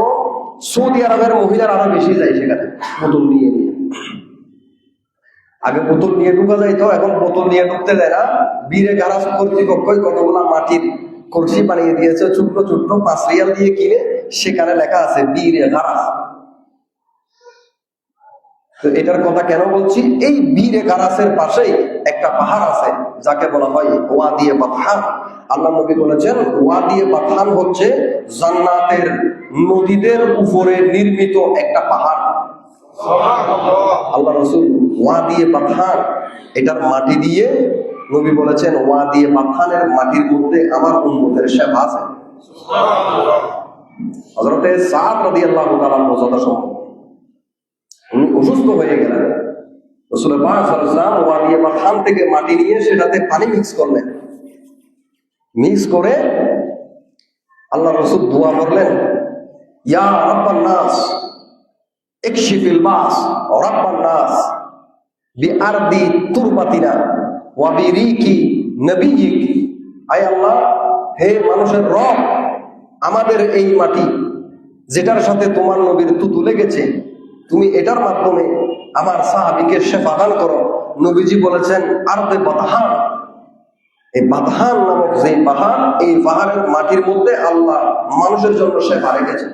সৌদি আরবের মহিলার আরো বেশি যায় সেখানে বোতল নিয়ে নিয়ে। আগে বোতল নিয়ে ঢুকা যাইতো, এখন বোতল নিয়ে ঢুকতে দেয় না। বীরে গারাস কর্তৃপক্ষই কতগুলা মাটির কলসি বানিয়ে দিয়েছে, ছোট্ট ছোট্ট 5 রিয়াল দিয়ে কিনে, সেখানে লেখা আছে বীরে গারাস। তো এটার কথা কেন বলছি? এই বীরে গারাসের পাশেই একটা পাহাড় আছে যাকে বলা হয় ওয়াদিয়ে বাতহান। আল্লাহ নবী বলেছেন ওয়াদিয়ে বাতহান হচ্ছে জান্নাতের নদীদের উপরে নির্মিত একটা পাহাড়। আল্লাহ রাসূল ওয়াদিয়ে বাতহান এটার মাটি দিয়ে, নবী বলেছেন ওয়াদিয়ে বাতহানের মাটির মধ্যে আমার উম্মতের সেবা আছে। হযরত সাদ রাদিয়াল্লাহু তাআলা যথাসম্ভব উনি অসুস্থ হয়ে গেলেন, রাসূল পাক সাল্লাল্লাহু আলাইহি ওয়াসাল্লাম ওয়াদিয়ে বাতহান থেকে মাটি নিয়ে সেটাতে পানি মিক্স করলেন। মিক্স করে আল্লাহ রাসূল দোয়া করলেন, ইয়া রাব্বান নাস ইকশিফিল বাস রাব্বান নাস বিআরদি তুরবাতিনা ওয়া বিরিকি নবিয়িক। আয় আল্লাহ, হে মানুষের রব, আমাদের এই মাটি যেটার সাথে তোমার নবীর থুতু লেগেছে, তুমি এটার মাধ্যমে আমার সাহাবীকে শেফা দান করো। নবীজি বলেছেন আরদে বাতহান, এই বাতহান নামক যে পাহাড়, এই পাহাড়ের মাটির মধ্যে আল্লাহ মানুষের জন্য শেফা রেখেছেন।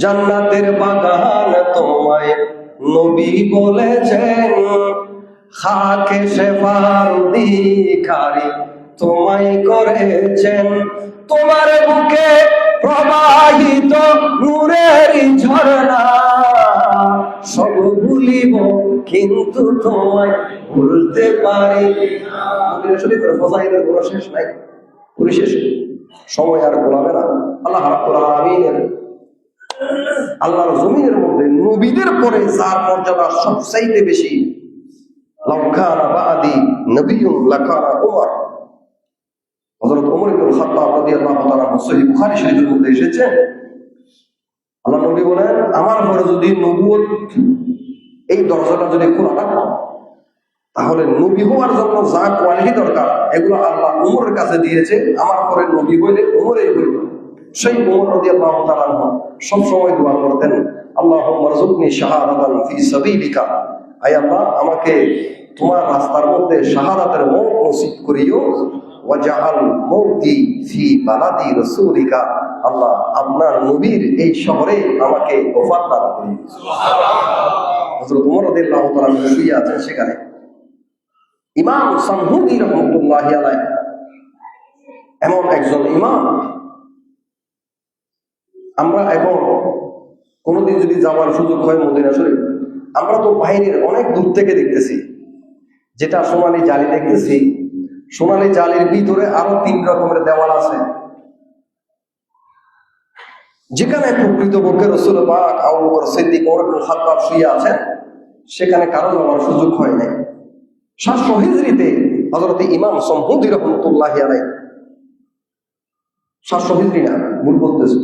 জান্নাতের বাগান তোমায় নবী বলেছেন, খাকে শেফার অধিকারী তোমায় করেছেন। তোমার বুকে প্রবাহিত নূরের ঝর্ণা, সব ভুলিব কিন্তু তোমায় ভুলতে পারি না। শরীফের ফজাইলের কোনো শেষ নাই, পরিশেষ সময় আর বলাবে না। আল্লাহ রাব্বুল আলামিনের আল্লাহর জমিনের মধ্যে নবীদের পরে যার মর্যাদা সবচাইতে বেশি, লাউ কানা বাদি নবিয়্যুন লাকানা উমর। হযরত ওমর ইবনে খাত্তাব রাদিয়াল্লাহু তাআলা সহিহ বুখারী শরীফের মধ্যে এসেছে, আল্লাহ নবী বলেন, আমার পরে যদি নবুয়ত এই দরজাটা যদি খোলা থাকতো, তাহলে নবী হওয়ার জন্য যা কোয়ালিটি দরকার এগুলো আল্লাহ ওমরের কাছে দিয়েছে। আমার পরে নবী হইলে ওমরেই হইল। সেই ওমর রাদিয়াল্লাহু তাআলা সব সময় দোয়া করতেন, আল্লাহুম্মা রযুকনি শাহাদাতান ফি সাবিলিকা, আয় আল্লাহ আমাকে তোমার রাস্তার মধ্যে শাহাদাতের মওত নসিব করিও, ওয়াজআল মাউতি ফি বালাদি রাসূলিকা, আল্লাহ আপনার নবীর এই শহরে আমাকে ওফাত দান করিও। সুবহানাল্লাহ। হযরত ওমর রাদিয়াল্লাহু তাআলা শুয়ে আছেন সেখানে। ইমাম সামহুদি রাহমাতুল্লাহি আলাইহি এমন একজন ইমাম, আমরা এখন কোনোদিন যদি যাওয়ার সুযোগ হয় মদিনা শরীফ, আমরা তো বাইরের অনেক দূর থেকে দেখতেছি, যেটা সোনালী জালি দেখতেছি, সোনালী জালির ভিতরে আরো 3 রকমের দেওয়াল আছে, যেখানে প্রকৃতপক্ষে রাসূল পাক আবু বকর সিদ্দিক ওমর ইবনে খাত্তাব শুয়ে আছেন, সেখানে কারো যাওয়ার সুযোগ হয় নাই। 700 হিজরিতে হযরত ইমাম সামহুদি রাহমাতুল্লাহি আলাইহি, 700 হিজরি না, ভুল বলতেছি,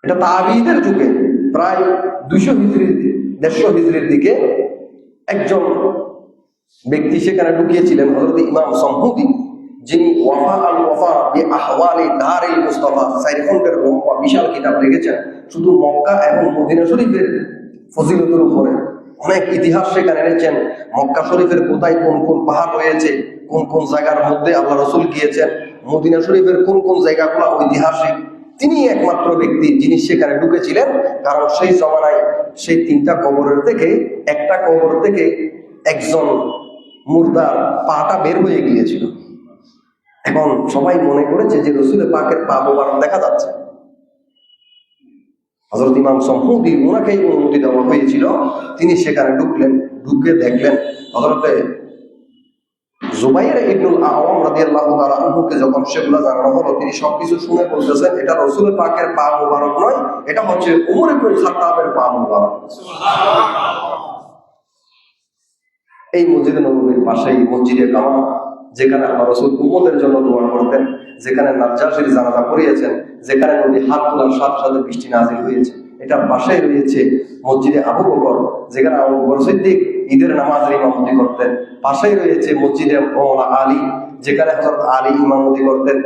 এটা তাবিঈদের যুগে প্রায় 200 হিজরি 150 হিজরির দিকে একজন ব্যক্তি সেখানে ঢুকিয়েছিলেন, হযরত ইমাম সামহুদি, যিনি ওয়াফা আল ওয়াফা বি আহওয়ালি দারিল মুস্তাফা 4 খণ্ডের লম্বা বিশাল কিতাব লিখেছেন শুধু মক্কা এবং মদিনা শরীফের ফজিলতের উপরে। অনেক ইতিহাস সেখানে এনেছেন, মক্কা শরীফের কোথায় কোন কোন পাহাড় রয়েছে, কোন কোন জায়গার মধ্যে আল্লাহ রাসূল গিয়েছেন, মদিনা শরীফের কোন কোন জায়গাগুলো ঐতিহাসিক। তিনি একমাত্র ব্যক্তি যিনি সেখানে ঢুকেছিলেন, কারণ সেই জমানায় সেই 3টা কবরের থেকে একটা কবর থেকে একজন মুর্দার পাটা বের হয়ে গিয়েছিল। এখন সবাই মনে করেছে যে রাসূল পাকের পা মোবারক দেখা যাচ্ছে। হযরত ইমাম সামহুদি ওনাকেই অনুমতি দেওয়া হয়েছিল, তিনি সেখানে ঢুকলেন, ঢুকে দেখলেন হযরতে জুবাইর ইবনুল আওয়াম রাদিয়াল্লাহু তাআলা আনহুকে যখন সেগুলো জানানো হলো, তিনি সবকিছু শুনে বলতেছেন, এটা রাসূল পাকের পা মোবারক নয়, এটা হচ্ছে ওমর ইবনুল খাত্তাবের পা মোবারক। সুবহানাল্লাহ। এই মসজিদে নববীর পাশেই মসজিদে কামা, যেখানে আল্লাহ রাসূল উম্মতের জন্য দোয়া করতেন, যেখানে নাজ্জাশীর জানাজা পড়িয়েছেন, যেখানে নবী হাত তোলার সাথে সাথে বৃষ্টি নাযিল হয়েছে। এটার পাশেই রয়েছে মসজিদে আবু বকর, যেখানে আবু বকর সিদ্দিক ঈদের নামাজের ইমামতি করতেন। পাশেই রয়েছে মসজিদে মাওলানা আলী, যেখানে হযরত আলী ইমামতি করতেন।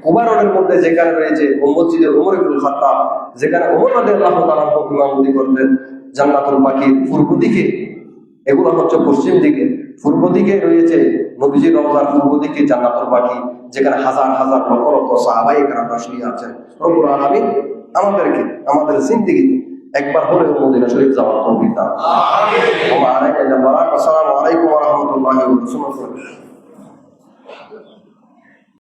কুবা রোডের মধ্যে যেখানে রয়েছে মসজিদে ওমর ইবনুল খাত্তাব, যেখানে ওমর রাদিয়াল্লাহু তাআলা ইমামতি করতেন। জান্নাতুল বাকির পূর্ব দিকে, এগুলো হচ্ছে পশ্চিম দিকে, পূর্ব দিকে রয়েছে নবীজির রওজার পূর্ব দিকে জান্নাতুল বাকি, যেখানে হাজার হাজার লক্ষ লক্ষ সাহাবায়ে কেরাম শুয়ে আছেন। রব্বুল আলামিন আমাদেরকে আমাদের জিন্দেগিতে একবার হলেও মদিনা শরীফ যাওয়ার তৌফিক দান। আমিন। আসসালামু আলাইকুম ওয়া রাহমাতুল্লাহি ওয়া বারাকাতুহু।